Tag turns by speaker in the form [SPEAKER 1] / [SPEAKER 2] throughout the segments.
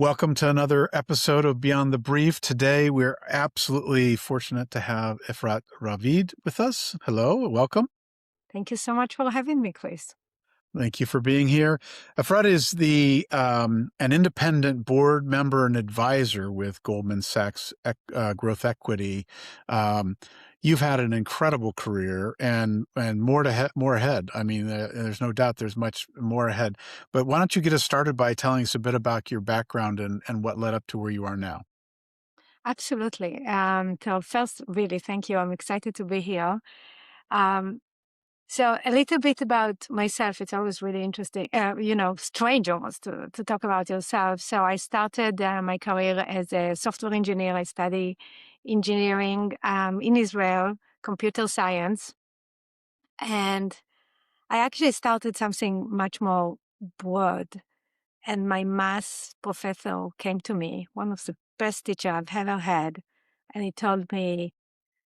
[SPEAKER 1] Welcome to another episode of Beyond the Brief. Today, we're absolutely fortunate to have Efrat Ravid with us. Hello, welcome.
[SPEAKER 2] Thank you so much for having me, Chris.
[SPEAKER 1] Thank you for being here. Efrat is an independent board member and advisor with Goldman Sachs Growth Equity. You've had an incredible career and more ahead. I mean, there's no doubt there's much more ahead. But why don't you get us started by telling us a bit about your background and what led up to where you are now?
[SPEAKER 2] Absolutely. So first, really, thank you. I'm excited to be here. Um, so a little bit about myself. It's always really interesting, strange almost to talk about yourself. So I started my career as a software engineer. I study engineering in Israel, computer science. And I actually started something much more broad. And my math professor came to me, one of the best teacher I've ever had, and he told me,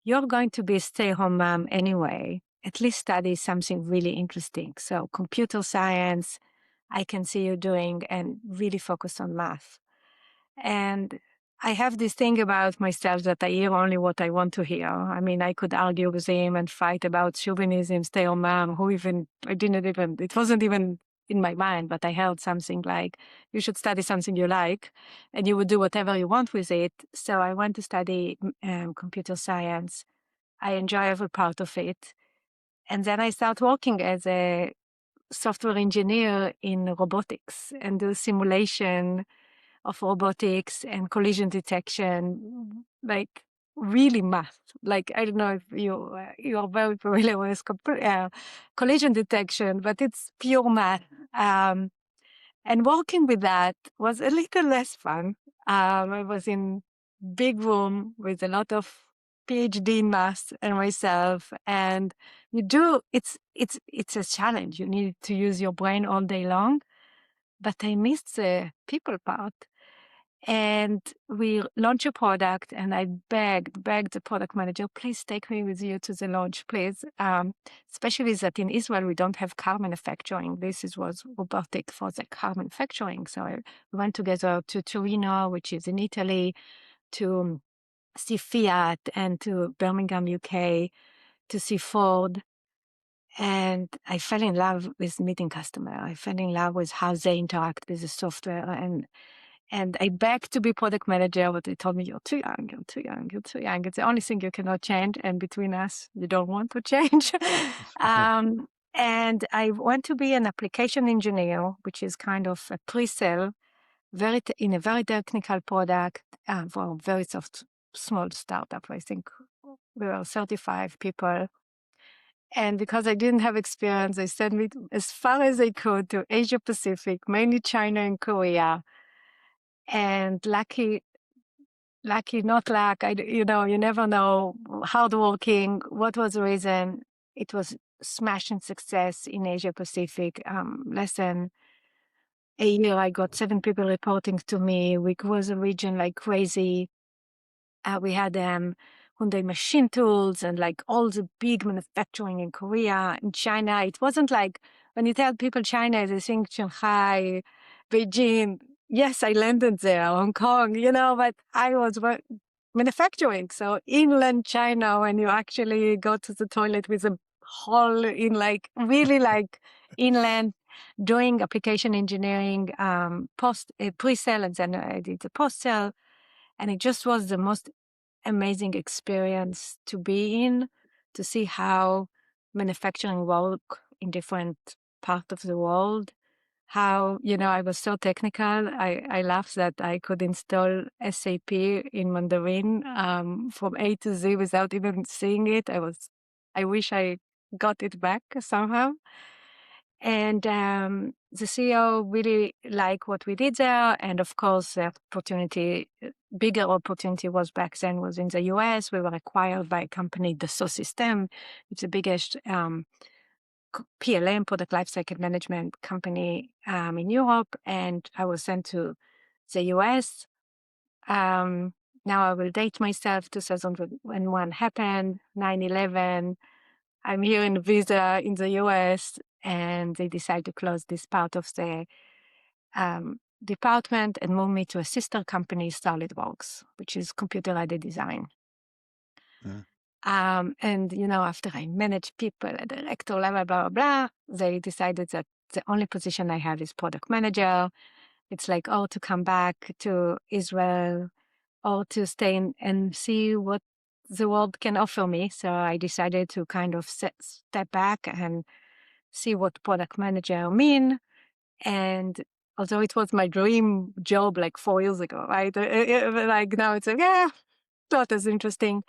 [SPEAKER 2] "You're going to be a stay-at-home mom anyway. At least study something really interesting. So computer science, I can see you doing, and really focus on math." And I have this thing about myself that I hear only what I want to hear. I mean, I could argue with him and fight about chauvinism, stay-at-home mom, it wasn't even in my mind, but I heard something like, you should study something you like, and you would do whatever you want with it. So I went to study computer science. I enjoy every part of it. And then I start working as a software engineer in robotics and do simulation of robotics and collision detection, like really math. Like, I don't know if you are very familiar with collision detection, but it's pure math. And working with that was a little less fun. I was in big room with a lot of PhD in math and myself, and it's a challenge. You need to use your brain all day long, but I missed the people part. And we launched a product, and I begged the product manager, please take me with you to the launch, please. Especially that in Israel, we don't have car manufacturing. Was robotic for the car manufacturing. So we went together to Torino, which is in Italy, to see Fiat, and to Birmingham, UK, to see Ford. And I fell in love with meeting customer. I fell in love with how they interact with the software. And I begged to be product manager, but they told me, you're too young, you're too young, you're too young. It's the only thing you cannot change. And between us, you don't want to change. And I went to be an application engineer, which is kind of a pre-sale, in a very technical product for a very small startup. I think we were 35 people. And because I didn't have experience, they sent me as far as they could to Asia Pacific, mainly China and Korea. And lucky, not luck. You never know. Hardworking. What was the reason? It was smashing success in Asia Pacific. Less than a year, I got 7 people reporting to me. We grew the region like crazy. We had Hyundai machine tools and like all the big manufacturing in Korea, in China. It wasn't like when you tell people China, they think Shanghai, Beijing. Yes, I landed there, Hong Kong, but I was manufacturing. So inland China, when you actually go to the toilet with a hole in like really like inland, doing application engineering, pre-sale, and then I did the post-sale. And it just was the most amazing experience to be in, to see how manufacturing work in different parts of the world. How, I was so technical. I laughed that I could install SAP in Mandarin from A to Z without even seeing it. I wish I got it back somehow. And the CEO really liked what we did there. And of course, the bigger opportunity was back then was in the US. We were acquired by a company, Dassault System. It's the biggest PLM, product lifecycle management company in Europe. And I was sent to the US. Now I will date myself. 2001 happened, 9/11. I'm here in visa in the US, and they decide to close this part of the department and moved me to a sister company, SolidWorks, which is computer-aided design.
[SPEAKER 1] Mm.
[SPEAKER 2] And, after I managed people at director level, blah, blah, blah, they decided that the only position I have is product manager. It's like, to come back to Israel or to stay and see what the world can offer me. So I decided to kind of step back and see what product manager mean. And although it was my dream job like 4 years ago, right? Like now it's like, not as interesting.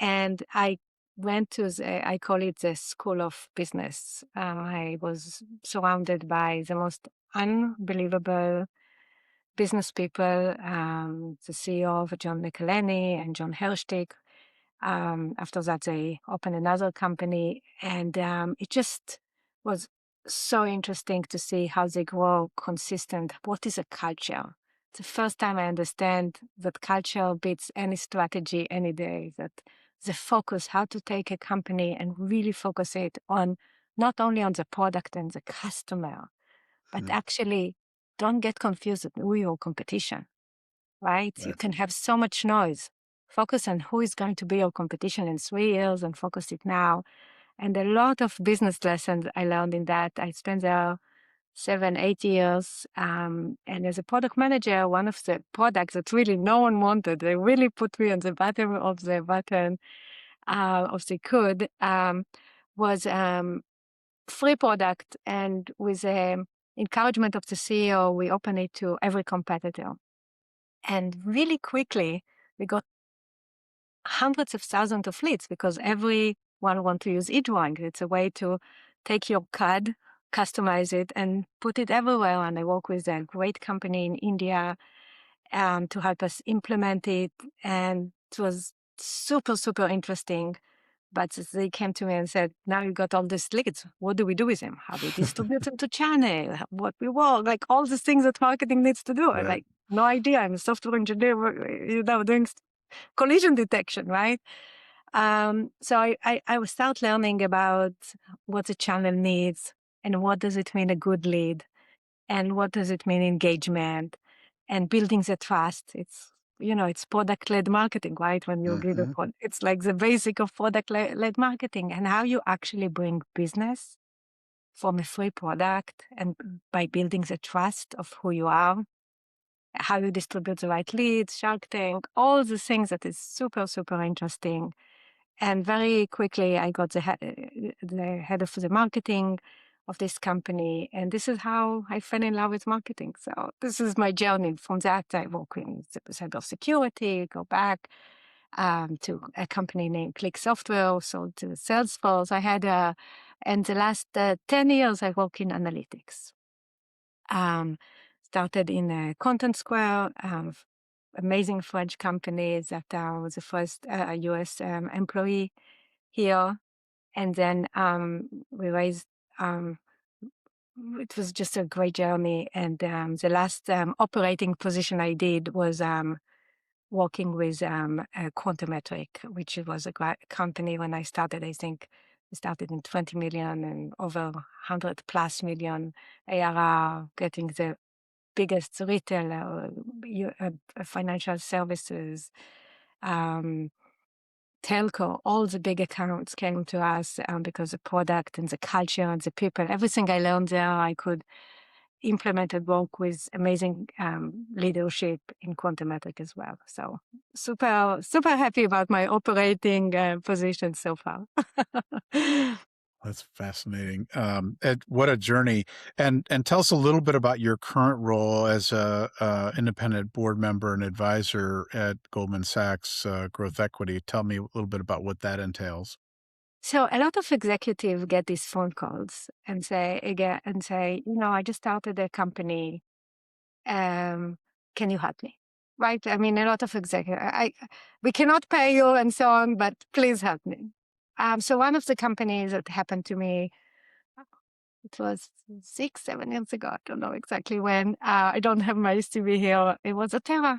[SPEAKER 2] And I went to I call it the School of Business. I was surrounded by the most unbelievable business people, the CEO of John McElhenney and John Hershtick. After that, they opened another company, and it just was so interesting to see how they grow consistent. What is a culture? It's the first time I understand that culture beats any strategy any day, that the focus, how to take a company and really focus it on not only on the product and the customer, but
[SPEAKER 1] Mm.
[SPEAKER 2] actually don't get confused with your competition, right? You
[SPEAKER 1] Right.
[SPEAKER 2] can have so much noise. Focus on who is going to be your competition in 3 years and focus it now. And a lot of business lessons I learned in that. I spent there 7, 8 years. And as a product manager, one of the products that really no one wanted, they really put me on the bottom of the button of the could, was free product. And with the encouragement of the CEO, we opened it to every competitor. And really quickly, we got hundreds of thousands of leads because everyone wants to use e-drawing. It's a way to take your CAD, customize it, and put it everywhere. And I work with a great company in India to help us implement it. And it was super, super interesting. But they came to me and said, now you got all these leads. What do we do with them? How do we distribute them to channel? What we work, like all the things that marketing needs to do. I'm
[SPEAKER 1] Right.
[SPEAKER 2] like, no idea. I'm a software engineer, doing collision detection, right? So I will start learning about what the channel needs and what does it mean a good lead and what does it mean engagement and building the trust. It's product-led marketing, right? When you give
[SPEAKER 1] Mm-hmm.
[SPEAKER 2] it's like the basic of product-led marketing and how you actually bring business from a free product and by building the trust of who you are, how you distribute the right leads, Shark Tank, all the things that is super, super interesting. And very quickly, I got the head of the marketing of this company. And this is how I fell in love with marketing. So this is my journey. From that, I work in cybersecurity, go back to a company named Click Software, sold to Salesforce. And the last 10 years, I work in analytics. Started in Content Square, amazing French company that was the first US employee here. And then we raised, it was just a great journey. And the last operating position I did was working with Quantometric, which was a great company when I started. I think we started in 20 million and over 100 plus million ARR, getting the biggest retailer, financial services, telco, all the big accounts came to us because the product and the culture and the people, everything I learned there, I could implement and work with amazing leadership in Quantometric as well. So super, super happy about my operating position so far.
[SPEAKER 1] That's fascinating. What a journey! And tell us a little bit about your current role as a independent board member and advisor at Goldman Sachs Growth Equity. Tell me a little bit about what that entails.
[SPEAKER 2] So a lot of executives get these phone calls and say, I just started a company. Can you help me? Right? I mean, a lot of executives, we cannot pay you and so on, but please help me. So one of the companies that happened to me, it was 6, 7 years ago. I don't know exactly when. I don't have my CV here. It was Atera.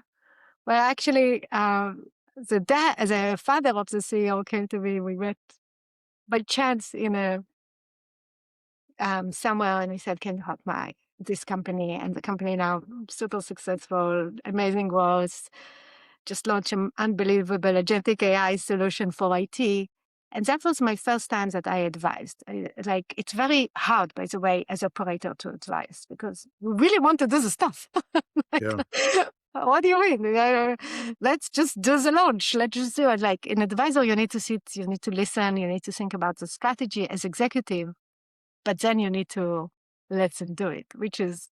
[SPEAKER 2] Well, actually, the father of the CEO came to me. We met by chance in a somewhere, and he said, "Can you help my this company, and the company now super successful, amazing growth, just launched an unbelievable agentic AI solution for IT. And that was my first time that I advised. Like, it's very hard, by the way, as operator to advise, because we really want to do the stuff. Like,
[SPEAKER 1] Yeah.
[SPEAKER 2] what do you mean? Let's just do the launch. Let's just do it. Like, an advisor, you need to sit, you need to listen, you need to think about the strategy as executive, but then you need to let them do it, which is,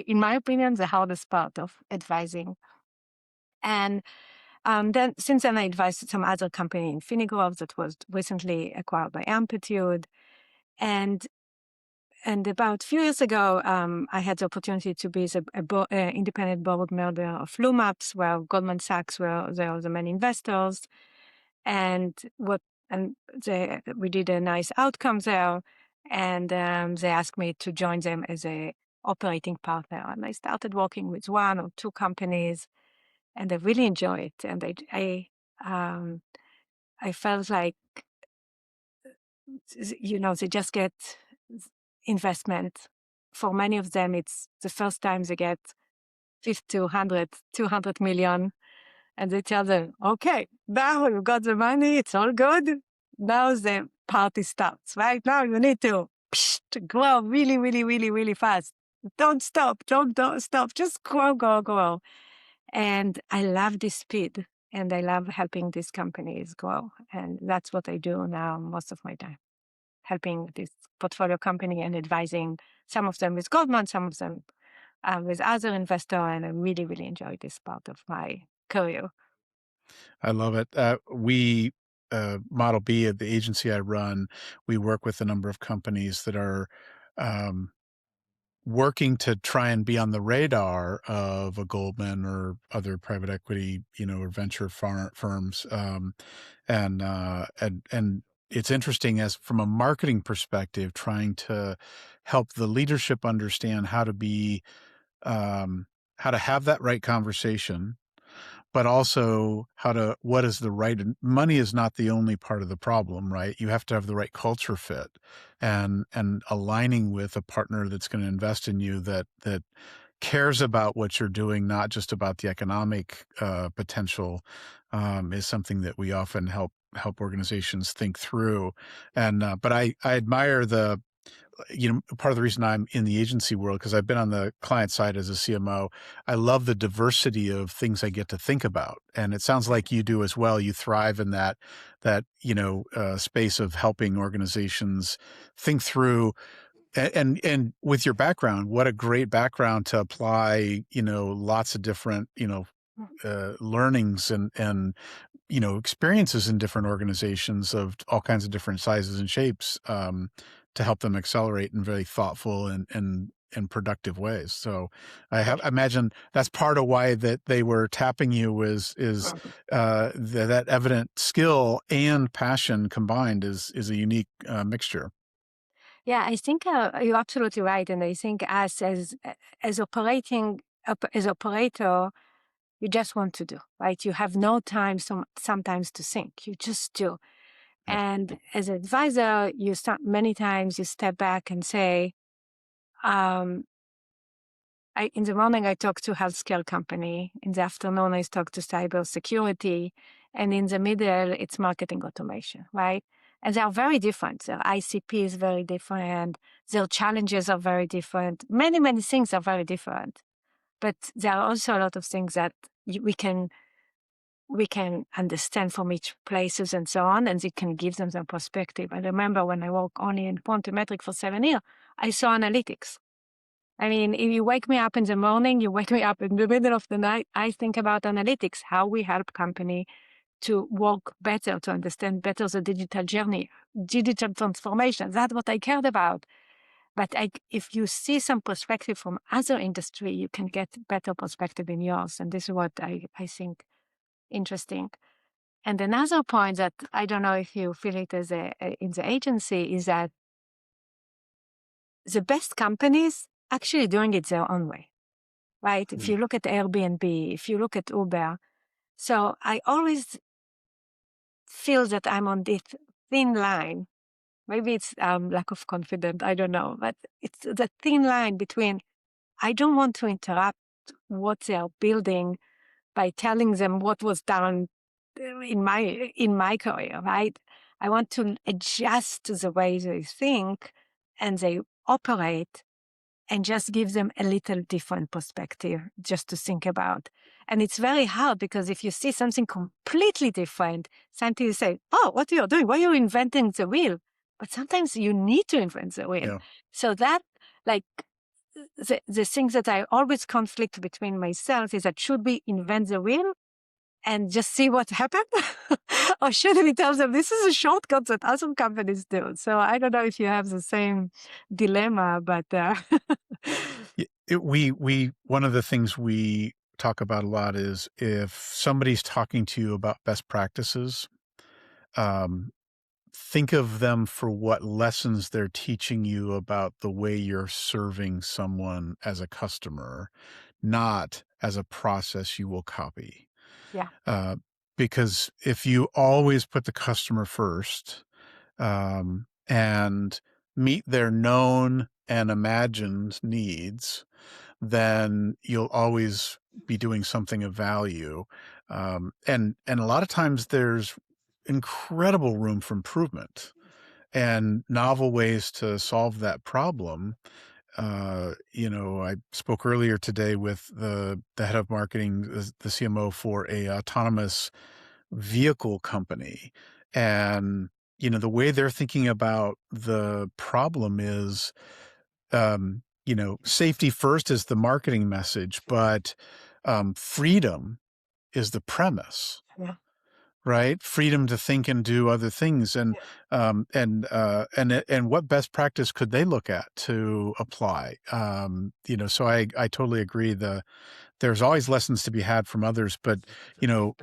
[SPEAKER 2] in my opinion, the hardest part of advising. And then since then, I advised some other company in Finigrove that was recently acquired by Amplitude. And about a few years ago, I had the opportunity to be the independent board member of Lumaps, where Goldman Sachs were the main investors. And we did a nice outcome there. And they asked me to join them as a operating partner. And I started working with one or two companies, and I really enjoy it. And I felt like, they just get investment. For many of them, it's the first time they get 50, 100, 200 million. And they tell them, okay, now you got the money, it's all good. Now the party starts, right? Now you need to grow really, really, really, really fast. Don't stop, don't stop, just grow. And I love this speed, and I love helping these companies grow. And that's what I do now most of my time, helping this portfolio company and advising some of them with Goldman, some of them with other investors. And I really, really enjoy this part of my career.
[SPEAKER 1] I love it. We Model B at the agency I run, we work with a number of companies that are um, working to try and be on the radar of a Goldman or other private equity, or venture firms. And it's interesting as from a marketing perspective, trying to help the leadership understand how to be, how to have that right conversation, but also what is the right, and money is not the only part of the problem, right? You have to have the right culture fit and aligning with a partner that's going to invest in you that cares about what you're doing, not just about the economic potential, is something that we often help organizations think through. And but I admire part of the reason I'm in the agency world, because I've been on the client side as a CMO, I love the diversity of things I get to think about. And it sounds like you do as well. You thrive in that space of helping organizations think through. And with your background, what a great background to apply, lots of different, learnings and experiences in different organizations of all kinds of different sizes and shapes, to help them accelerate in very thoughtful and productive ways. So I imagine that's part of why that they were tapping you is that evident skill and passion combined is a unique mixture.
[SPEAKER 2] Yeah, I think you're absolutely right. And I think us as operator, you just want to do, right? You have no time sometimes to think. You just do.
[SPEAKER 1] Yep.
[SPEAKER 2] And as an advisor, many times you step back and say, in the morning, I talk to healthcare company. In the afternoon, I talk to cybersecurity. And in the middle, it's marketing automation, right? And they are very different. Their ICP is very different. Their challenges are very different. Many, many things are very different. But there are also a lot of things that we can understand from each places and so on, and it can give them some perspective. I remember when I worked only in Quantometric for 7 years, I saw analytics. I mean, if you wake me up in the morning, you wake me up in the middle of the night, I think about analytics, how we help company to work better, to understand better the digital journey, digital transformation. That's what I cared about. But if you see some perspective from other industry, you can get better perspective in yours. And this is what I think interesting. And another point that I don't know if you feel it as in the agency is that the best companies actually doing it their own way, right? If you look at Airbnb, if you look at Uber. So I always feel that I'm on this thin line Maybe it's lack of confidence. I don't know. But it's the thin line between I don't want to interrupt what they are building by telling them what was done in my career, right? I want to adjust to the way they think and they operate and just give them a little different perspective just to think about. And it's very hard because if you see something completely different, sometimes you say, oh, what are you doing? Why are you inventing the wheel? But sometimes you need to invent the wheel.
[SPEAKER 1] Yeah.
[SPEAKER 2] So that, like, the things that I always conflict between myself is that should we invent the wheel and just see what happened? Or should we tell them this is a shortcut that other companies do? So I don't know if you have the same dilemma, but
[SPEAKER 1] We one of the things we talk about a lot is if somebody's talking to you about best practices, um, think of them for what lessons they're teaching you about the way you're serving someone as a customer, not as a process you will copy.
[SPEAKER 2] yeah,
[SPEAKER 1] Uh, because if you always put the customer first, and meet their known and imagined needs, then you'll always be doing something of value. And a lot of times there's incredible room for improvement and novel ways to solve that problem. I spoke earlier today with the head of marketing, the CMO for a autonomous vehicle company, and the way they're thinking about the problem is, safety first is the marketing message, but freedom is the premise,
[SPEAKER 2] yeah,
[SPEAKER 1] right? Freedom to think and do other things, and what best practice could they look at to apply? So I totally agree. There's always lessons to be had from others, but you know,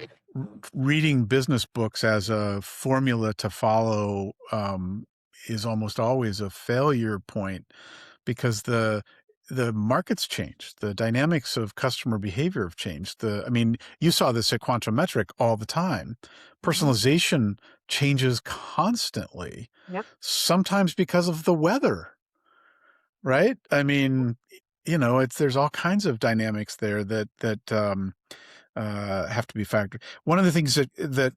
[SPEAKER 1] reading business books as a formula to follow is almost always a failure point because the market's changed. The dynamics of customer behavior have changed. I mean, you saw this at Quantometric all the time.
[SPEAKER 2] mhm,
[SPEAKER 1] Personalization changes constantly,
[SPEAKER 2] yep,
[SPEAKER 1] sometimes because of the weather, right? I mean, there's all kinds of dynamics there that have to be factored. One of the things that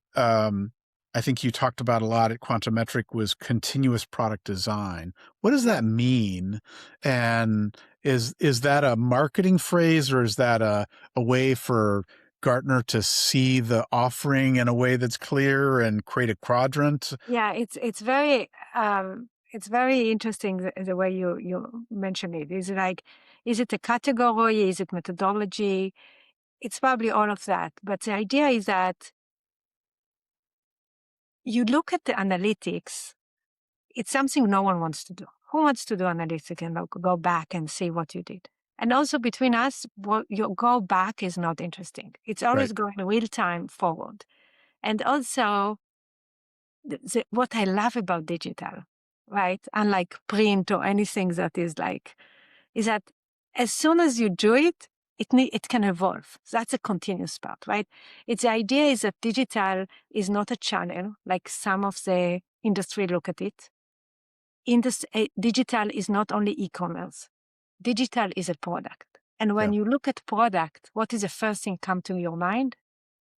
[SPEAKER 1] I think you talked about a lot at Quantometric was continuous product design. What does
[SPEAKER 2] yeah.
[SPEAKER 1] that mean? And is that a marketing phrase, or is that a way for Gartner to see the offering in a way that's clear and create a quadrant?
[SPEAKER 2] Yeah, it's very interesting the way you mention it. Is it a category? Is it methodology? It's probably all of that. But the idea is that you look at the analytics. It's something no one wants to do. Who wants to do analytics and go back and see what you did? And also between us, what your go back is not interesting. It's
[SPEAKER 1] Right.
[SPEAKER 2] always going real time forward. And also, what I love about digital, right? Unlike print or anything that is that as soon as you do it, it can evolve. That's a continuous part, right? The idea is that digital is not a channel like some of the industry look at it. Digital is not only e-commerce. Digital is a product. And when
[SPEAKER 1] Yeah.
[SPEAKER 2] you look at product, what is the first thing come to your mind?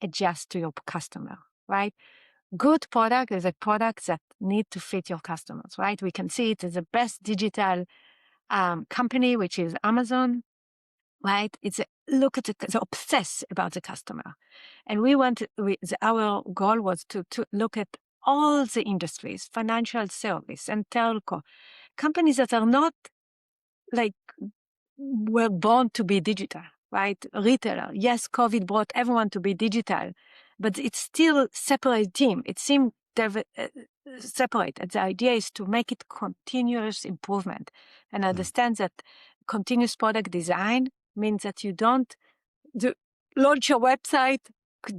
[SPEAKER 2] Adjust to your customer, right? Good product is a product that need to fit your customers, right? We can see it as the best digital company, which is Amazon, right? Look at the obsess about the customer. And our goal was to look at all the industries, financial service and telco, companies that are not like were born to be digital, right? Retailer. Yes, COVID brought everyone to be digital, but it's still separate team. It seemed separate. And the idea is to make it continuous improvement and
[SPEAKER 1] Mm.
[SPEAKER 2] understand that continuous product design means that you don't launch your website,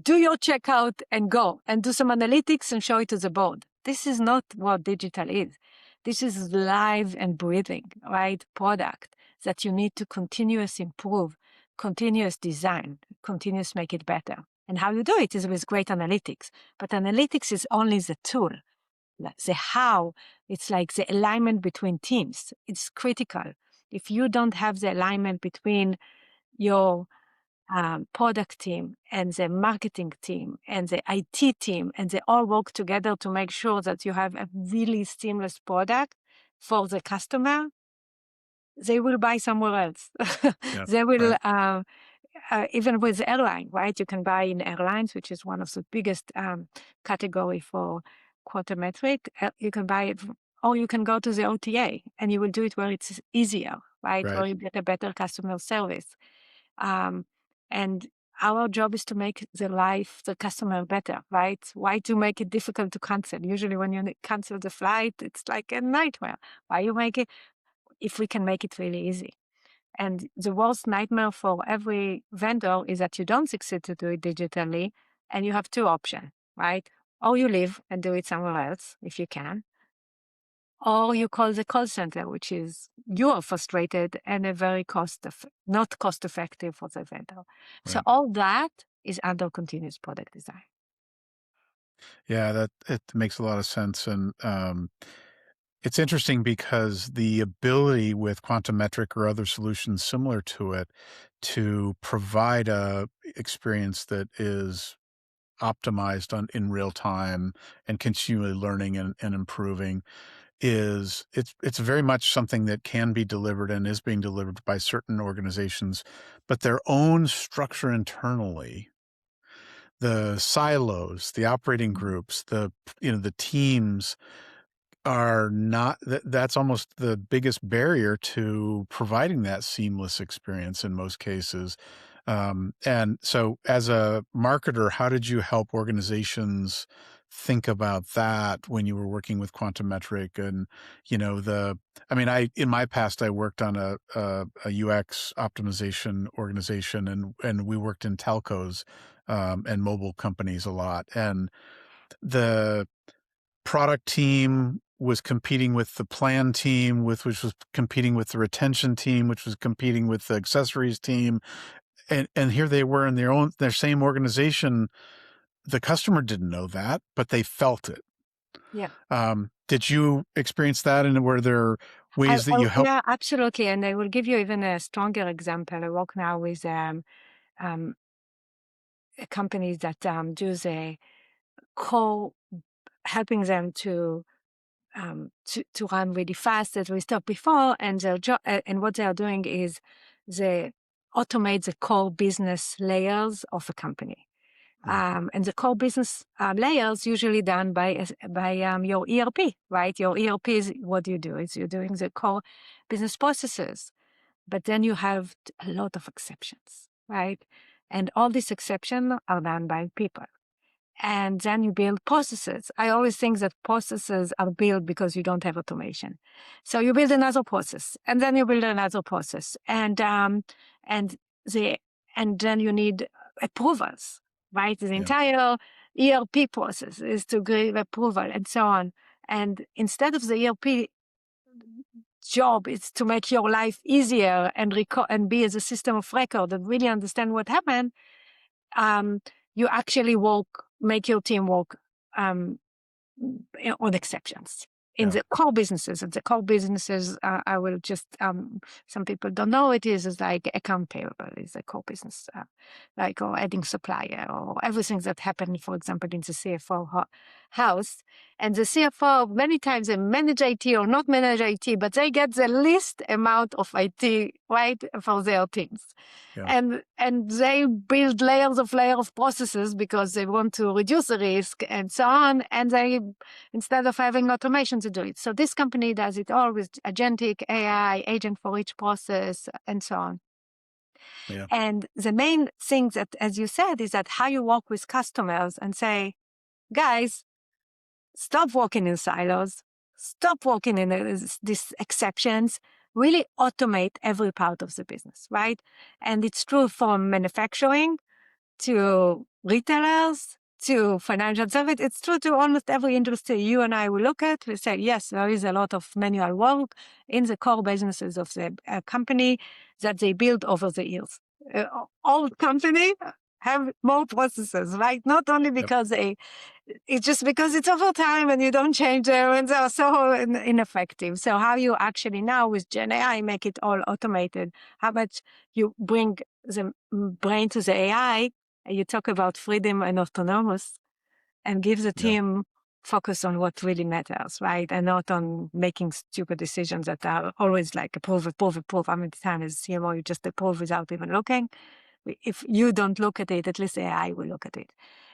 [SPEAKER 2] do your checkout and go and do some analytics and show it to the board. This is not what digital is. This is live and breathing, right? Product that you need to continuous improve, continuous design, continuous make it better. And how you do it is with great analytics. But analytics is only the tool. The how, it's like the alignment between teams. It's critical. If you don't have the alignment between your product team and the marketing team and the IT team, and they all work together to make sure that you have a really seamless product for the customer, they will buy somewhere else.
[SPEAKER 1] Yeah.
[SPEAKER 2] They will,
[SPEAKER 1] Right.
[SPEAKER 2] even with airline, right? You can buy in airlines, which is one of the biggest category for quantometric. You can buy it, or you can go to the OTA, and you will do it where it's easier, right?
[SPEAKER 1] Right.
[SPEAKER 2] Where you get a better customer service. And our job is to make the customer better, right? Why to make it difficult to cancel? Usually when you cancel the flight, it's like a nightmare. Why you make it, if we can make it really easy? And the worst nightmare for every vendor is that you don't succeed to do it digitally, and you have two options, right? Or you leave and do it somewhere else if you can, or you call the call center, which is you are frustrated and a very not cost effective for the vendor. So
[SPEAKER 1] Right.
[SPEAKER 2] all that is under continuous product design.
[SPEAKER 1] Yeah, that it makes a lot of sense. And it's interesting because the ability with quantometric or other solutions similar to it to provide a experience that is optimized in real time and continually learning and improving it's very much something that can be delivered and is being delivered by certain organizations, but their own structure internally, the silos, the operating groups, the teams are not that's almost the biggest barrier to providing that seamless experience in most cases. And so as a marketer, how did you help organizations think about that when you were working with Quantometric and, I mean, in my past, I worked on a UX optimization organization and we worked in telcos, and mobile companies a lot. And the product team was competing with the plan team, which was competing with the retention team, which was competing with the accessories team. And here they were in their same organization. The customer didn't know that, but they felt it.
[SPEAKER 2] Yeah.
[SPEAKER 1] Did you experience that? And were there ways that you helped?
[SPEAKER 2] Yeah, absolutely. And I will give you even a stronger example. I work now with companies that do the core, helping them to run really fast, as we talked before. And their job, and what they are doing is they automate the core business layers of a company.
[SPEAKER 1] Yeah,
[SPEAKER 2] And the core business layers usually done by your ERP, right? Your ERP is what you do is you're doing the core business processes, but then you have a lot of exceptions, right? And all these exceptions are done by people. And then you build processes. I always think that processes are built because you don't have automation. So you build another process, and then you build another process, and the and then you need approvals, right? The
[SPEAKER 1] yeah,
[SPEAKER 2] entire ERP process is to give approval and so on. And instead of the ERP job is to make your life easier and and be as a system of record and really understand what happened, you actually make your team work on exceptions in
[SPEAKER 1] yeah,
[SPEAKER 2] the core businesses. And the core businesses, I will just, some people don't know it is like account payable is a core business, like or adding supplier or everything that happened, for example, in the CFO house. And the CFO, many times they manage IT or not manage IT, but they get the least amount of IT, right, for their teams.
[SPEAKER 1] yeah,
[SPEAKER 2] And they build layers of processes because they want to reduce the risk and so on. And they, instead of having automation to do it. So this company does it all with agentic AI, agent for each process, and so on.
[SPEAKER 1] yeah,
[SPEAKER 2] And the main thing that, as you said, is that how you work with customers and say, guys, stop working in silos, stop working in these exceptions, really automate every part of the business, right? And it's true from manufacturing to retailers to financial service. It's true to almost every industry you and I will look at. We say, yes, there is a lot of manual work in the core businesses of the company that they build over the years. Old company have more processes, right? Not only
[SPEAKER 1] Yep.
[SPEAKER 2] because it's just because it's over time and you don't change them and they're so ineffective. So how you actually now with Gen AI make it all automated, how much you bring the brain to the AI, and you talk about freedom and autonomous, and give the
[SPEAKER 1] Yeah.
[SPEAKER 2] team focus on what really matters, right? And not on making stupid decisions that are always like approve, approve, approve. How many times as CMO you just approve without even looking? If you don't look at it, at least AI will look at it.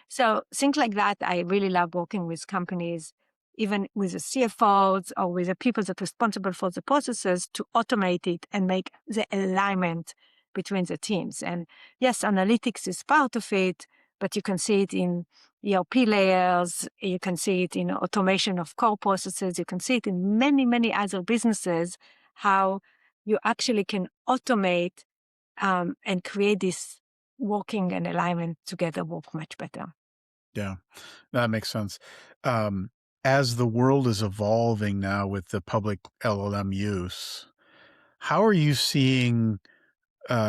[SPEAKER 2] So things like that, I really love working with companies, even with the CFOs or with the people that are responsible for the processes, to automate it and make the alignment between the teams. And yes, analytics is part of it, but you can see it in ERP layers, you can see it in automation of core processes, you can see it in many, many other businesses, how you actually can automate and create this working and alignment together work much better.
[SPEAKER 1] Yeah, that makes sense. Um, as the world is evolving now with the public LLM use, how are you seeing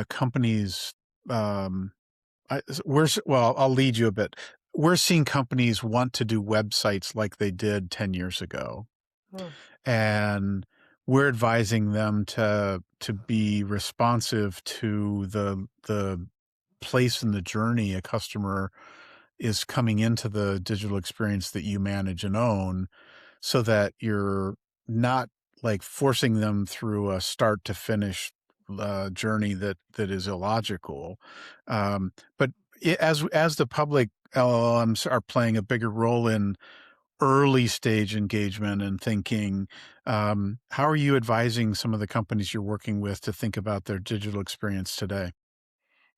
[SPEAKER 1] companies? Um, well, I'll lead you a bit. We're seeing companies want to do websites like they did 10 years ago,
[SPEAKER 2] Mm.
[SPEAKER 1] and we're advising them to be responsive to the place in the journey a customer is coming into the digital experience that you manage and own, so that you're not like forcing them through a start to finish journey that is illogical. But as the public LLMs are playing a bigger role in early stage engagement and thinking, how are you advising some of the companies you're working with to think about their digital experience today?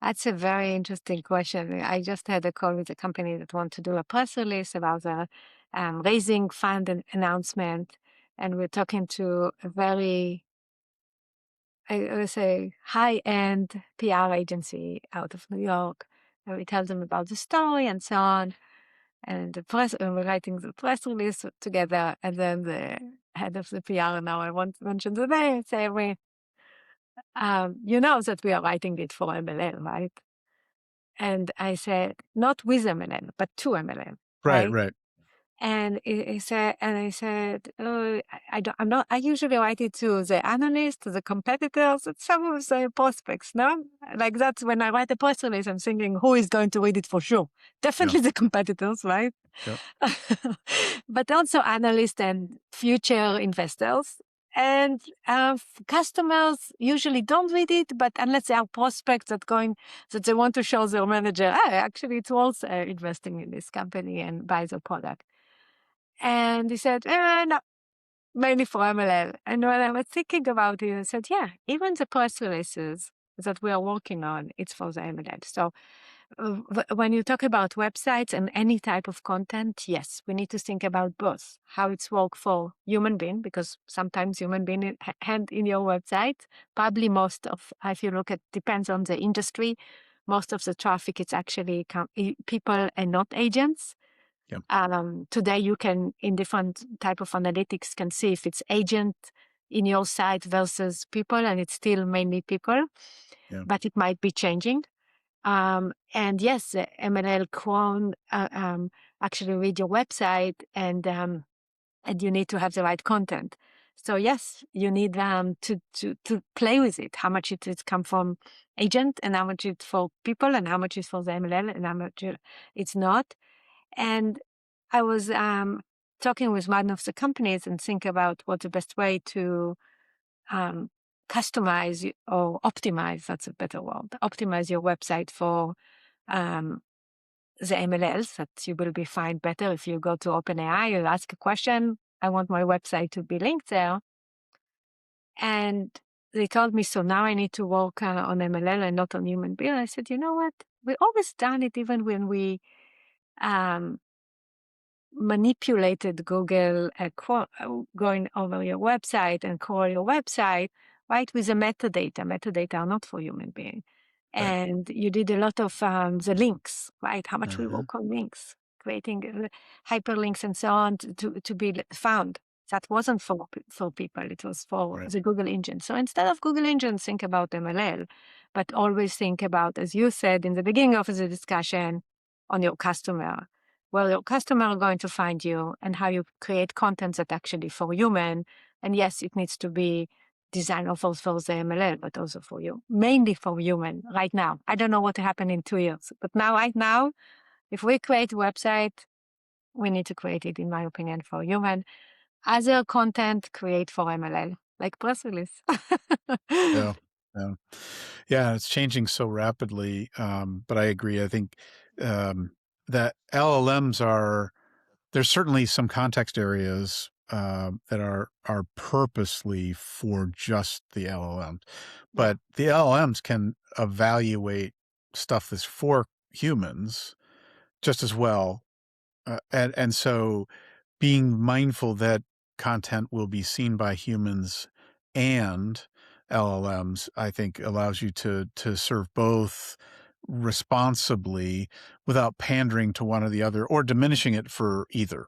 [SPEAKER 2] That's a very interesting question. I just had a call with a company that want to do a press release about a raising fund announcement, and we're talking to a very, I would say, high-end PR agency out of New York, and we tell them about the story and so on. And we're writing the press release together, and then the head of the PR, now I won't mention the name, say, you know that we are writing it for MLL, right? And I said, not with MLM, but to MLM,
[SPEAKER 1] Right,
[SPEAKER 2] right?
[SPEAKER 1] right.
[SPEAKER 2] And I said, oh, I don't, I'm not, I usually write it to the analysts, to the competitors, and some of the prospects, no? Like that's when I write a press release, I'm thinking, who is going to read it for sure?
[SPEAKER 1] Yeah,
[SPEAKER 2] Definitely the competitors, right?
[SPEAKER 1] yeah,
[SPEAKER 2] But also analysts and future investors. And customers usually don't read it, but unless they are prospects that they want to show their manager, actually it's worth investing in this company and buy the product. And he said, no, mainly for MLL. And when I was thinking about it, I said, yeah, even the press releases that we are working on, it's for the MLL. So when you talk about websites and any type of content, yes, we need to think about both. How it's work for human being, because sometimes human being hand in your website. Probably most of, if you look at, depends on the industry, most of the traffic, it's actually people and not agents.
[SPEAKER 1] yeah,
[SPEAKER 2] Today you can, in different type of analytics, can see if it's agent in your site versus people, and it's still mainly people,
[SPEAKER 1] yeah,
[SPEAKER 2] but it might be changing. And yes, the MLL clone actually read your website, and you need to have the right content. So yes, you need to play with it. How much it is come from agent, and how much it's for people, and how much is for the MLL, and how much it's not. And I was talking with one of the companies and think about what the best way to um, customize or optimize, that's a better word, optimize your website for um, the MLLs, that you will be find better if you go to OpenAI, you ask a question, I want my website to be linked there. And they told me, so now I need to work on MLL and not on human being. I said, you know what? We always done it even when we um, manipulated Google going over your website and crawl your website, right, with the metadata. Metadata are not for human being.
[SPEAKER 1] right.
[SPEAKER 2] And you did a lot of the links, right? How much we
[SPEAKER 1] Uh-huh.
[SPEAKER 2] work on links, creating hyperlinks and so on to be found. That wasn't for people. It was for
[SPEAKER 1] Right.
[SPEAKER 2] the Google engine. So instead of Google engine, think about MLL. but always think about, as you said in the beginning of the discussion, on your customer. Well, your customer are going to find you and how you create content that actually for human. And yes, it needs to be designed also for the MLL, but also for you, mainly for human right now. I don't know what will happen in 2 years, but now, right now, if we create a website, we need to create it, in my opinion, for human. Other content, create for MLL, like press release.
[SPEAKER 1] Yeah. Yeah. Yeah, it's changing so rapidly, but I agree. I think that LLMs there's certainly some context areas that are purposely for just the LLMs,
[SPEAKER 2] Yeah,
[SPEAKER 1] but the LLMs can evaluate stuff that's for humans just as well, and so being mindful that content will be seen by humans and LLMs, I think allows you to serve both responsibly without pandering to one or the other or diminishing it for either.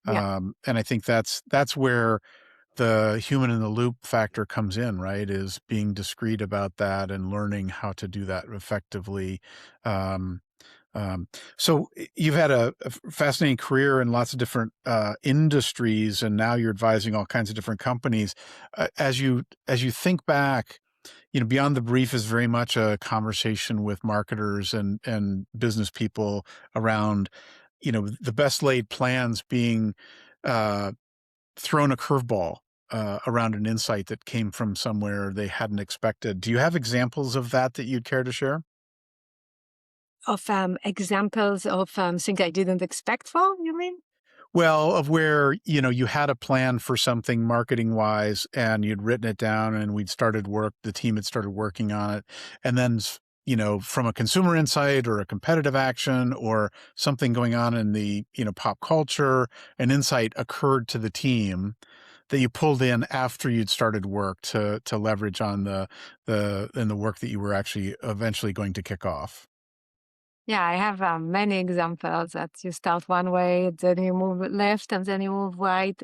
[SPEAKER 2] yeah,
[SPEAKER 1] And I think that's where the human in the loop factor comes in, right? Is being discreet about that and learning how to do that effectively. Um, um, so you've had a fascinating career in lots of different industries, and now you're advising all kinds of different companies. As you think back, Beyond the Brief is very much a conversation with marketers and business people around, the best laid plans being uh, thrown a curveball around an insight that came from somewhere they hadn't expected. Do you have examples of that you'd care to share?
[SPEAKER 2] of examples of things I didn't expect for, you mean?
[SPEAKER 1] Well, of where, you had a plan for something marketing wise and you'd written it down and the team had started working on it. And then, from a consumer insight or a competitive action or something going on in the, pop culture, an insight occurred to the team that you pulled in after you'd started work to leverage on the work that you were actually eventually going to kick off.
[SPEAKER 2] Yeah, I have many examples that you start one way, then you move left, and then you move right.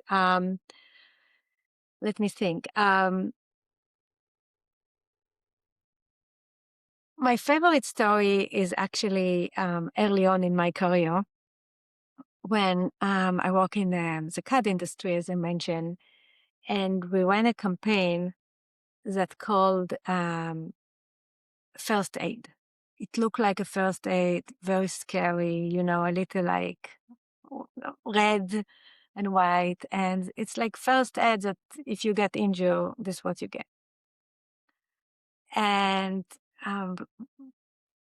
[SPEAKER 2] Let me think. My favorite story is actually early on in my career when I work in the CAD industry, as I mentioned, and we ran a campaign that called First Aid. It looked like a first aid, very scary, a little like red and white. And it's like first aid that if you get injured, this is what you get. And um,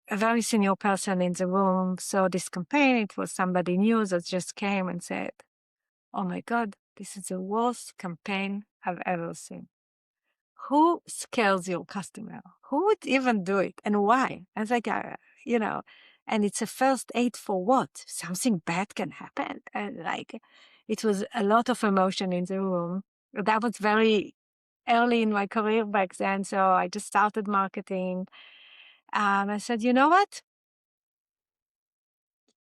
[SPEAKER 2] a very senior person in the room saw this campaign. It was somebody new that just came and said, "Oh my God, this is the worst campaign I've ever seen. Who scares your customer? Who would even do it and why?" I was like, you know, and it's a first aid for what? Something bad can happen. And like, it was a lot of emotion in the room. That was very early in my career back then. So I just started marketing. I said, you know what?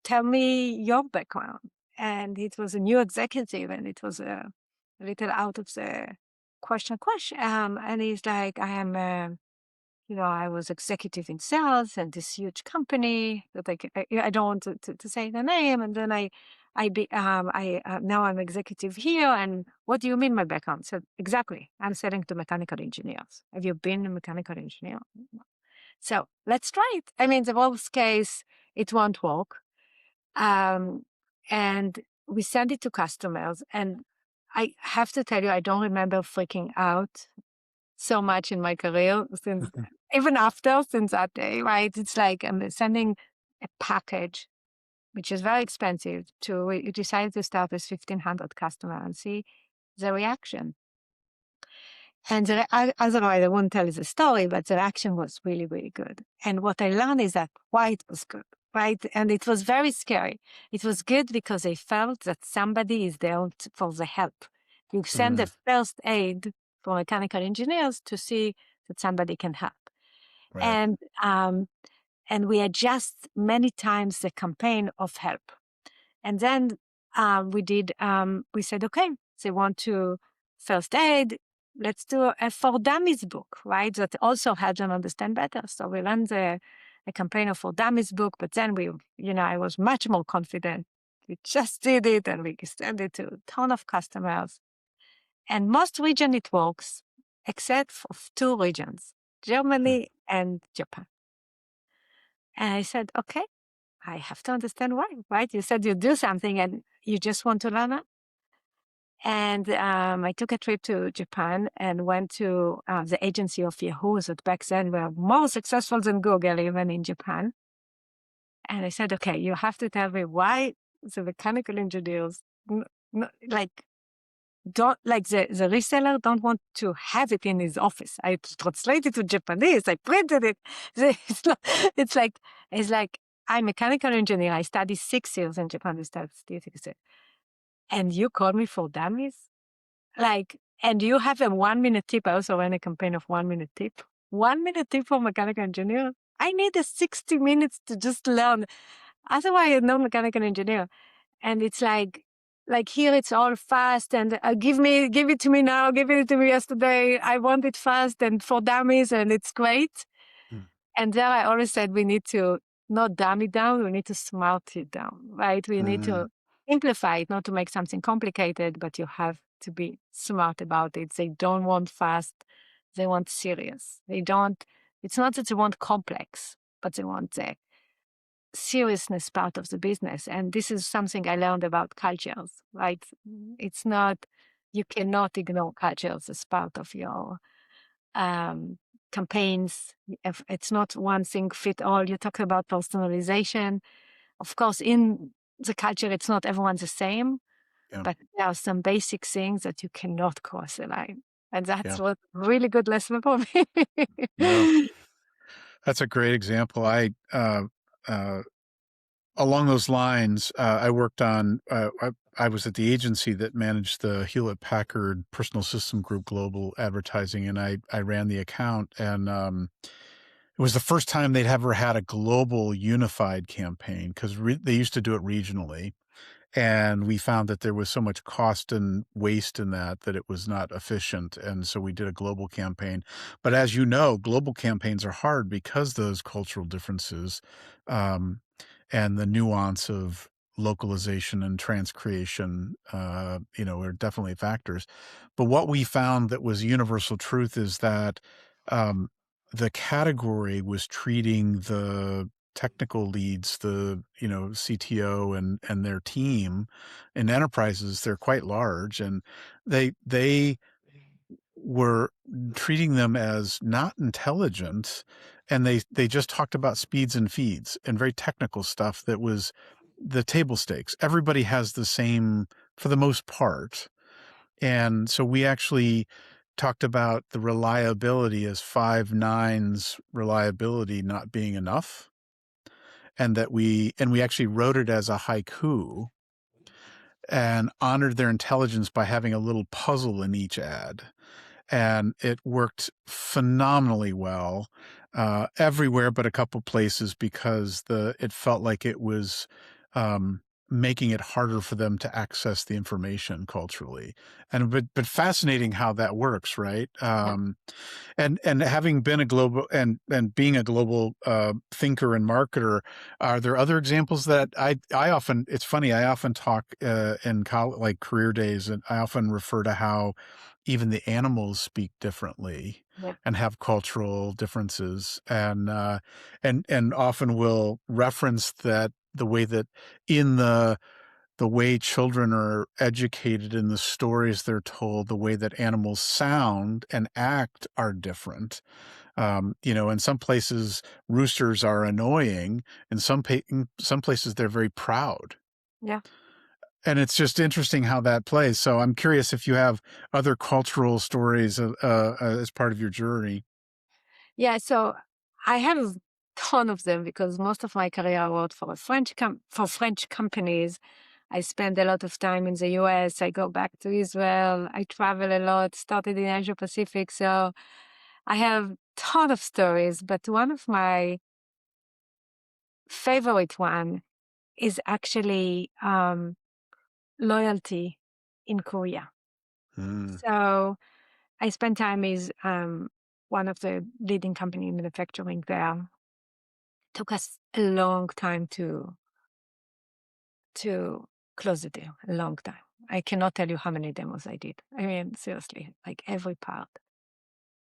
[SPEAKER 2] Tell me your background. And it was a new executive and it was a little out of the question. And he's like, I was executive in sales and this huge company that I don't want to say the name. And then now I'm executive here. And what do you mean my background? So exactly, I'm selling to mechanical engineers. Have you been a mechanical engineer? No. So let's try it. I mean, the worst case, it won't work. And we send it to customers. And I have to tell you, I don't remember freaking out so much in my career since even after since that day, right? It's like I'm sending a package, which is very expensive. We decided to start with 1,500 customers and see the reaction. And otherwise, I won't tell you the story, but the reaction was really, really good. And what I learned is that why it was good, right? And it was very scary. It was good because I felt that somebody is there for the help. You send the
[SPEAKER 1] Mm,
[SPEAKER 2] first aid for mechanical engineers to see that somebody can help.
[SPEAKER 1] right.
[SPEAKER 2] And we adjust many times the campaign of help. And then we said, okay, they want to first aid. let's do a for dummies book, right? That also helps them understand better. So we ran a campaign of for dummies book, but then I was much more confident. We just did it and we sent it to a ton of customers. And most region it works, except for two regions,
[SPEAKER 1] Hmm.
[SPEAKER 2] Germany and Japan. And I said, okay, I have to understand why, right? You said you do something and you just want to learn it. And I took a trip to Japan and went to the agency of Yahoo that back then were more successful than Google even in Japan. And I said, okay, you have to tell me why the mechanical engineers like don't like the reseller don't want to have it in his office. I translated to Japanese. I printed it. It's like I'm a mechanical engineer. I studied 6 years in Japan with statistics, and you call me for dummies. And you have a 1 minute tip. I also ran a campaign of 1 minute tip. 1 minute tip for mechanical engineer. I need a 60 minutes to just learn. Otherwise, I'm no mechanical engineer. And it's like here it's all fast and give it to me now, give it to me yesterday. I want it fast and for dummies and it's great.
[SPEAKER 1] Hmm.
[SPEAKER 2] And there I always said we need to not dumb it down, we need to smart it down, right? We need
[SPEAKER 1] Hmm.
[SPEAKER 2] to simplify it, not to make something complicated, but you have to be smart about it. They don't want fast, they want serious. It's not that they want complex, but they want the seriousness part of the business. And this is something I learned about cultures, right? It's not, you cannot ignore cultures as part of your campaigns. It's not one thing fit all. You talk about personalization. Of course, in the culture, it's not everyone the same,
[SPEAKER 1] Yeah.
[SPEAKER 2] but there are some basic things that you cannot cross a line. And that's
[SPEAKER 1] Yeah.
[SPEAKER 2] what really good lesson for me.
[SPEAKER 1] Yeah. That's a great example. Uh, Along those lines, I worked on, I was at the agency that managed the Hewlett Packard Personal System Group Global Advertising, and I ran the account. And it was the first time they'd ever had a global unified campaign because they used to do it regionally. And we found that there was so much cost and waste in that it was not efficient. And so we did a global campaign. But as you know, global campaigns are hard because those cultural differences, um, and the nuance of localization and transcreation, are definitely factors. But what we found that was universal truth is that um, the category was treating the technical leads, the CTO and their team in enterprises. They're quite large, and they were treating them as not intelligent, and they just talked about speeds and feeds and very technical stuff that was the table stakes. Everybody has the same for the most part. And so we actually talked about the reliability as 5 nines reliability not being enough, and we actually wrote it as a haiku and honored their intelligence by having a little puzzle in each ad. And it worked phenomenally well everywhere but a couple places because it felt like it was making it harder for them to access the information culturally. But fascinating how that works, right?
[SPEAKER 2] Yeah.
[SPEAKER 1] And having been a global and being a global thinker and marketer, are there other examples that I often, it's funny, I often talk in like career days, and I often refer to how even the animals speak differently
[SPEAKER 2] Yeah.
[SPEAKER 1] and have cultural differences, and often will reference that the way that in the way children are educated in the stories they're told, the way that animals sound and act are different. In some places, roosters are annoying. In some places, they're very proud.
[SPEAKER 2] Yeah.
[SPEAKER 1] And it's just interesting how that plays. So I'm curious if you have other cultural stories as part of your journey.
[SPEAKER 2] Yeah, so I have a ton of them because most of my career I worked for for French companies. I spend a lot of time in the US. I go back to Israel. I travel a lot. Started in Asia Pacific, so I have ton of stories. But one of my favorite one is actually loyalty in Korea.
[SPEAKER 1] Mm.
[SPEAKER 2] So I spent time with one of the leading company in manufacturing there. Took us a long time to close the deal, a long time. I cannot tell you how many demos I did. I mean, seriously, like every part.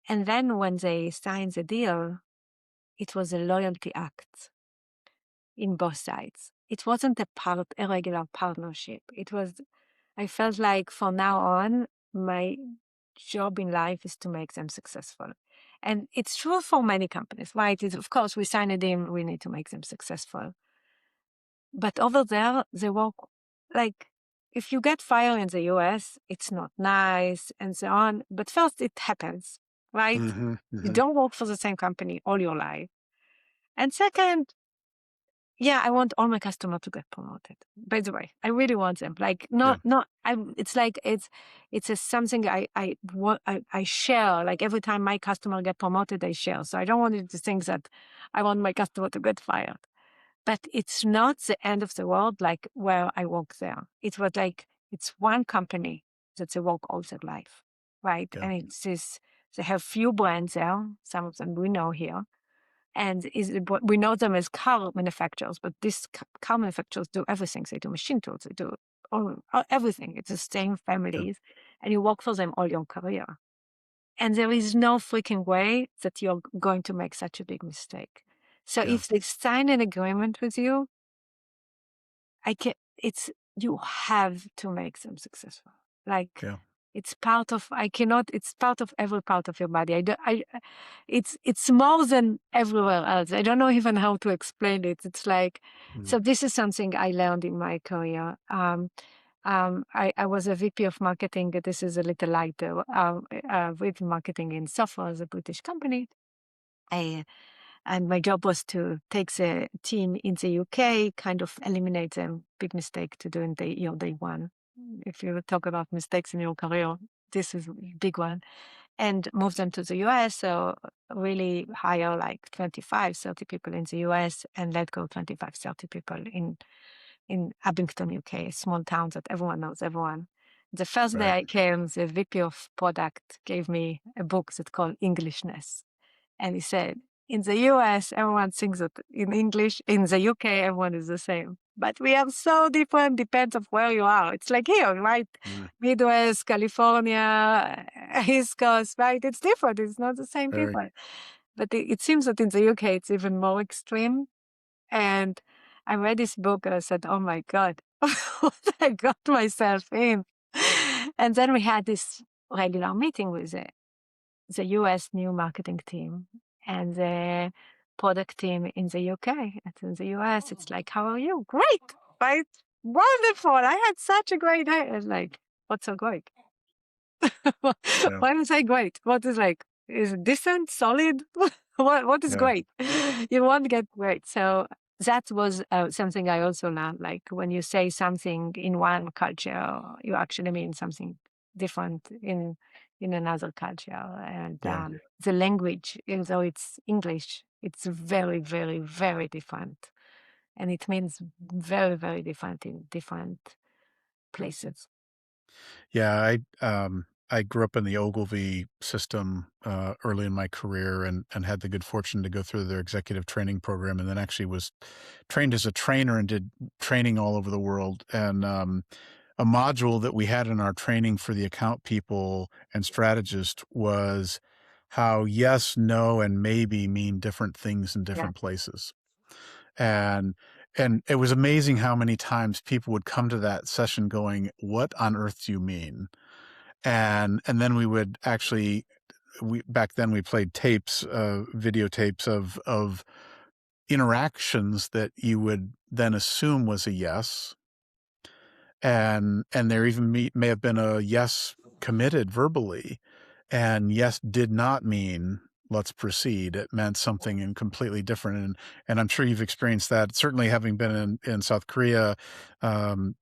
[SPEAKER 2] And then when they signed the deal, it was a loyalty act in both sides. It wasn't a regular partnership. It was, I felt like from now on, my job in life is to make them successful. And it's true for many companies, right? It's, of course, we sign a deal, we need to make them successful. But over there, they work like, if you get fired in the US, it's not nice and so on. But first, it happens, right?
[SPEAKER 1] Mm-hmm,
[SPEAKER 2] You
[SPEAKER 1] mm-hmm.
[SPEAKER 2] don't work for the same company all your life. And second, yeah, I want all my customers to get promoted. By the way, I really want them. Like,
[SPEAKER 1] Yeah.
[SPEAKER 2] it's like, it's something I share. Like every time my customer get promoted, I share. So I don't want you to think that I want my customer to get fired. But it's not the end of the world, like where I work there. It was like, it's one company that they work all their life, right?
[SPEAKER 1] Yeah.
[SPEAKER 2] And it's this, they have few brands there. Some of them we know here. And we know them as car manufacturers, but these car manufacturers do everything. They do machine tools, they do everything. It's the same
[SPEAKER 1] Yeah.
[SPEAKER 2] families, and you work for them all your career. And there is no freaking way that you're going to make such a big mistake. So
[SPEAKER 1] Yeah.
[SPEAKER 2] if they sign an agreement with you, you have to make them successful. Like,
[SPEAKER 1] Yeah.
[SPEAKER 2] it's part of, it's part of every part of your body. It's more than everywhere else. I don't know even how to explain it. It's like,
[SPEAKER 1] Mm.
[SPEAKER 2] so this is something I learned in my career. I was a VP of marketing. This is a little lighter. VP marketing in software, a British company. And my job was to take the team in the UK, kind of eliminate them. Big mistake to do in day one. If you talk about mistakes in your career, this is a big one. And move them to the US. So really hire like 25, 30 people in the US and let go 25, 30 people in Abington, UK, a small town that everyone knows everyone. The first day
[SPEAKER 1] Right.
[SPEAKER 2] I came, the VP of product gave me a book that's called Englishness. And he said, in the US, everyone thinks that in English, in the UK, everyone is the same. But we are so different, depends of where you are. It's like here, right?
[SPEAKER 1] Mm.
[SPEAKER 2] Midwest, California, East Coast, right? It's different. It's not the same
[SPEAKER 1] Very.
[SPEAKER 2] people. But it seems that in the UK, it's even more extreme. And I read this book and I said, oh my God, what I got myself in. And then we had this regular meeting with the US new marketing team and the product team in the UK. And in the US, it's like, how are you? Great, right? Wonderful. I had such a great day. I was like, what's so great?
[SPEAKER 1] Yeah.
[SPEAKER 2] Why is I great? What is like, is it decent, solid? What is
[SPEAKER 1] Yeah.
[SPEAKER 2] great? You won't get great. So that was something I also learned. Like when you say something in one culture, you actually mean something different in another culture. And
[SPEAKER 1] Yeah.
[SPEAKER 2] the language, even though it's English, it's very, very, very different. And it means very, very different in different places.
[SPEAKER 1] Yeah. I grew up in the Ogilvy system early in my career and had the good fortune to go through their executive training program, and then actually was trained as a trainer and did training all over the world. And a module that we had in our training for the account people and strategists was how yes, no, and maybe mean different things in
[SPEAKER 2] Yeah.
[SPEAKER 1] different places. And it was amazing how many times people would come to that session going, "What on earth do you mean?" And then we would actually, back then we played tapes, videotapes of interactions that you would then assume was a yes. And there even may have been a yes committed verbally, and yes did not mean let's proceed. It meant something completely different. And I'm sure you've experienced that, certainly having been in South Korea, in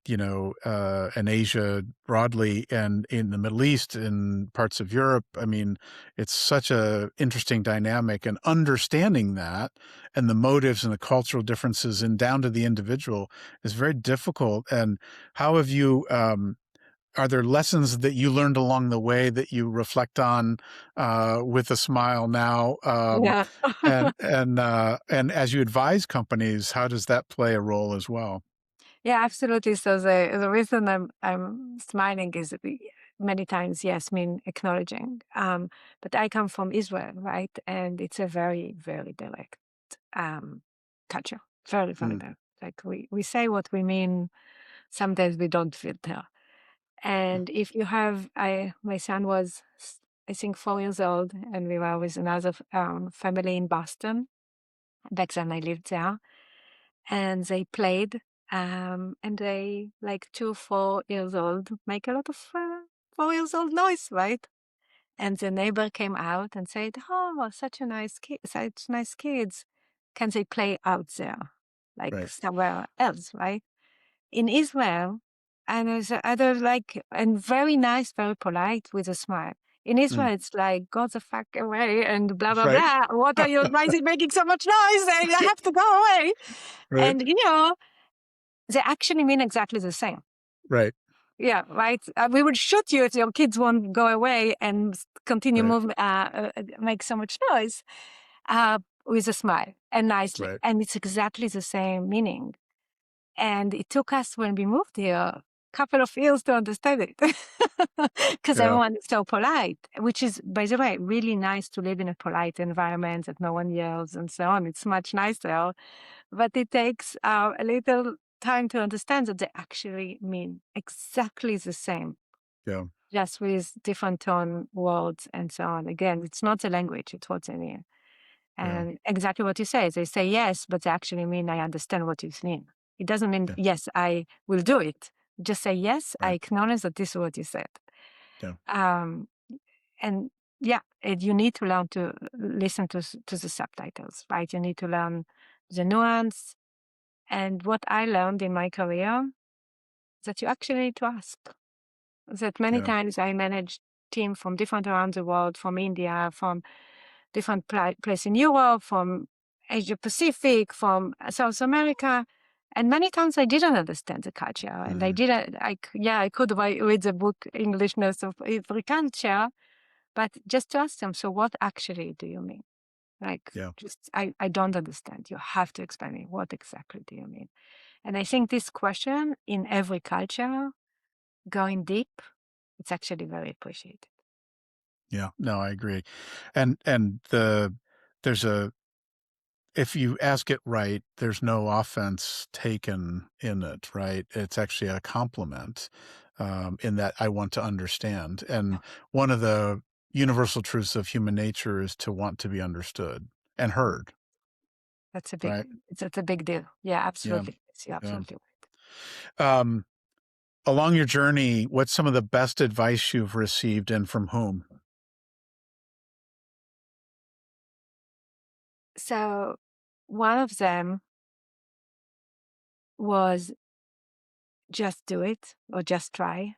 [SPEAKER 1] Asia broadly, and in the Middle East, in parts of Europe. I mean, it's such a interesting dynamic, and understanding that and the motives and the cultural differences and down to the individual is very difficult. And how have you are there lessons that you learned along the way that you reflect on with a smile now?
[SPEAKER 2] Yeah.
[SPEAKER 1] And as you advise companies, how does that play a role as well?
[SPEAKER 2] Yeah, absolutely. So the reason I'm smiling is many times, yes, mean acknowledging. But I come from Israel, right? And it's a very, very direct um, culture. Very, very
[SPEAKER 1] Mm,
[SPEAKER 2] direct. Like we say what we mean. Sometimes we don't filter. And if you have, my son was, I think, 4 years old, and we were with another family in Boston. Back then, I lived there, and they played, and they, like 2, 4 years old, make a lot of 4 years old noise, right? And the neighbor came out and said, "Oh, such a nice kid, such nice kids. Can they play out there, like
[SPEAKER 1] right.
[SPEAKER 2] somewhere else, right?" In Israel, and there's other like, and very nice, very polite with a smile. In
[SPEAKER 1] Mm,
[SPEAKER 2] Israel, it's like, go the fuck away and blah, blah,
[SPEAKER 1] right.
[SPEAKER 2] blah. What are you, why is it making so much noise? And I have to go away.
[SPEAKER 1] Right.
[SPEAKER 2] And, they actually mean exactly the same.
[SPEAKER 1] Right.
[SPEAKER 2] Yeah, right. We would shoot you if your kids won't go away and continue
[SPEAKER 1] Right.
[SPEAKER 2] make so much noise with a smile and nicely.
[SPEAKER 1] Right.
[SPEAKER 2] And it's exactly the same meaning. And it took us, when we moved here, a couple of years to understand it. Because
[SPEAKER 1] Yeah.
[SPEAKER 2] everyone is so polite, which is, by the way, really nice to live in a polite environment that no one yells and so on. It's much nicer. But it takes a little time to understand that they actually mean exactly the same,
[SPEAKER 1] Yeah.
[SPEAKER 2] just with different tone, words, and so on. Again, it's not the language, it's what they mean.
[SPEAKER 1] Yeah.
[SPEAKER 2] And exactly what you say. They say yes, but they actually mean, I understand what you mean. It doesn't mean,
[SPEAKER 1] Yeah.
[SPEAKER 2] yes, I will do it. Just say, yes, I
[SPEAKER 1] Right.
[SPEAKER 2] acknowledge that this is what you said.
[SPEAKER 1] Yeah.
[SPEAKER 2] Um, and yeah, you need to learn to listen to the subtitles, right? You need to learn the nuance. And what I learned in my career is that you actually need to ask. That many
[SPEAKER 1] Yeah.
[SPEAKER 2] times I managed team from different around the world, from India, from different place in Europe, from Asia Pacific, from South America. And many times I didn't understand the culture. And I
[SPEAKER 1] Mm,
[SPEAKER 2] didn't, I could read the book Englishness of every culture, but just to ask them, so what actually do you mean? Like,
[SPEAKER 1] yeah.
[SPEAKER 2] just, I don't understand. You have to explain me. What exactly do you mean? And I think this question in every culture, going deep, it's actually very appreciated.
[SPEAKER 1] Yeah. No, I agree. And there's a if you ask it right, there's no offense taken in it, right? It's actually a compliment, in that I want to understand.
[SPEAKER 2] Yeah,
[SPEAKER 1] And one of the universal truths of human nature is to want to be understood and heard,
[SPEAKER 2] that's a big,
[SPEAKER 1] right?
[SPEAKER 2] that's a big deal. Yeah,
[SPEAKER 1] Yeah.
[SPEAKER 2] absolutely. You're
[SPEAKER 1] Yeah.
[SPEAKER 2] absolutely right.
[SPEAKER 1] Um, Along your journey, what's some of the best advice you've received and from whom?
[SPEAKER 2] So one of them was just do it or just try.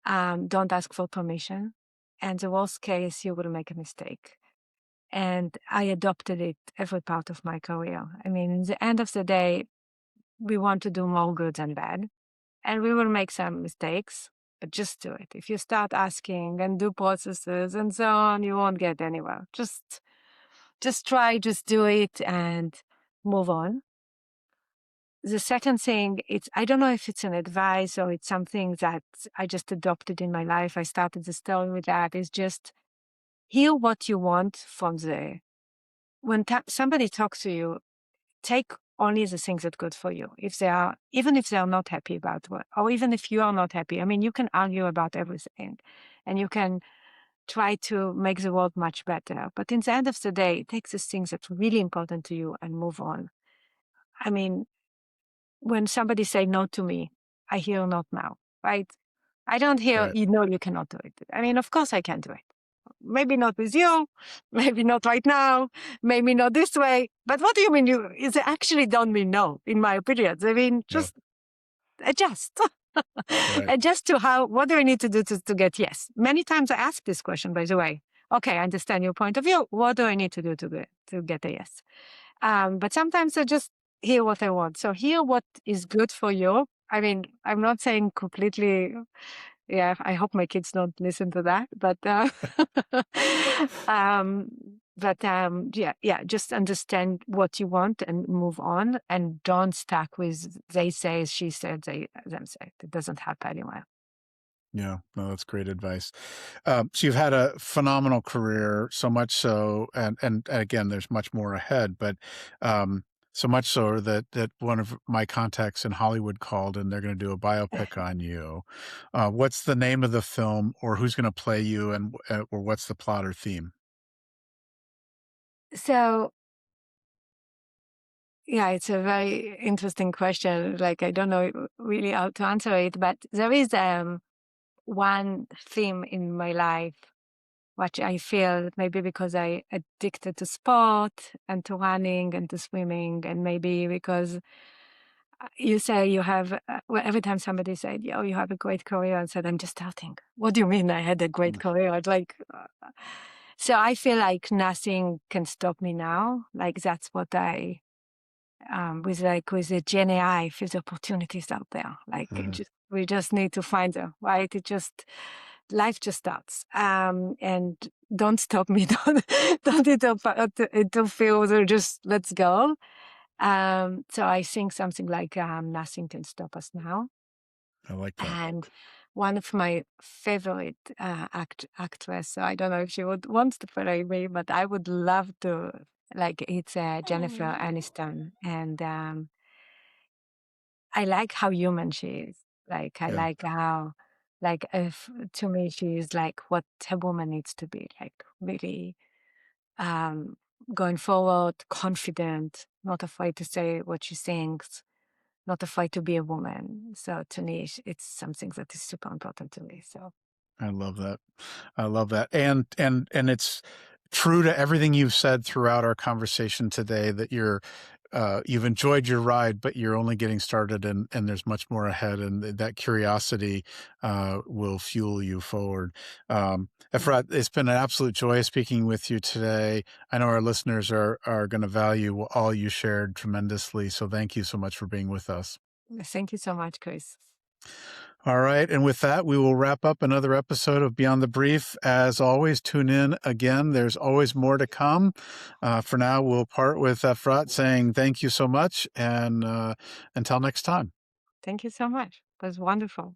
[SPEAKER 2] Don't ask for permission. And the worst case, you will make a mistake. And I adopted it every part of my career. I mean, in the end of the day, we want to do more good than bad. And we will make some mistakes, but just do it. If you start asking and do processes and so on, you won't get anywhere. Just try, just do it and move on. The second thing, I don't know if it's an advice or it's something that I just adopted in my life. I started the story with that, is just hear what you want from when somebody talks to you, take only the things that are good for you. Even if they are not happy about what, or even if you are not happy, I mean, you can argue about everything and you can try to make the world much better. But in the end of the day, take the things that's really important to you and move on. I mean, when somebody say no to me, I hear not now, right? I don't hear,
[SPEAKER 1] Right.
[SPEAKER 2] you cannot do it. I mean, of course I can do it. Maybe not with you, maybe not right now, maybe not this way. But what do you mean? It actually don't mean no, in my opinion. I mean,
[SPEAKER 1] Yeah.
[SPEAKER 2] just adjust.
[SPEAKER 1] Right.
[SPEAKER 2] Adjust to what do I need to do to get yes? Many times I ask this question, by the way. Okay, I understand your point of view. What do I need to do to get a yes? But sometimes I just hear what I want. So hear what is good for you. I mean, I'm not saying completely Yeah, I hope my kids don't listen to that, but um, yeah, just understand what you want and move on, and don't stuck with they say, she said, they them said. It doesn't help anyone.
[SPEAKER 1] Yeah, no, that's great advice. So you've had a phenomenal career, so much so, and again, there's much more ahead, but um, so much so that one of my contacts in Hollywood called, and they're going to do a biopic on you. What's the name of the film, or who's going to play you, and or what's the plot or theme?
[SPEAKER 2] So yeah, it's a very interesting question. Like I don't know really how to answer it, but there is one theme in my life which I feel maybe because I addicted to sport and to running and to swimming, and maybe because you say you have, well, every time somebody said, "Oh, you have a great career," and said, "I'm just starting." What do you mean I had a great career? It's like, so I feel like nothing can stop me now. Like that's what I, with the Gen AI, feel the opportunities out there. Like
[SPEAKER 1] Mhm.
[SPEAKER 2] we just need to find them, right? Life just starts. And don't stop me. Don't interfere. Just let's go. So I think something like nothing can stop us now.
[SPEAKER 1] I like that.
[SPEAKER 2] And one of my favorite actress, so I don't know if she would want to play me, but I would love to. Like it's Jennifer Aniston, and I like how human she is. Like I
[SPEAKER 1] Yeah,
[SPEAKER 2] like how, like if to me she is like what a woman needs to be. Like really um, going forward, confident, not afraid to say what she thinks, not afraid to be a woman. So to me, it's something that is super important to me. So
[SPEAKER 1] I love that. I love that. And it's true to everything you've said throughout our conversation today that you've enjoyed your ride, but you're only getting started and there's much more ahead and that curiosity will fuel you forward. Efrat, it's been an absolute joy speaking with you today. I know our listeners are going to value all you shared tremendously. So thank you so much for being with us.
[SPEAKER 2] thank you so much, Chris.
[SPEAKER 1] All right. And with that, we will wrap up another episode of Beyond the Brief. As always, tune in again. There's always more to come. For now, we'll part with Efrat saying thank you so much. And until next time.
[SPEAKER 2] Thank you so much. It was wonderful.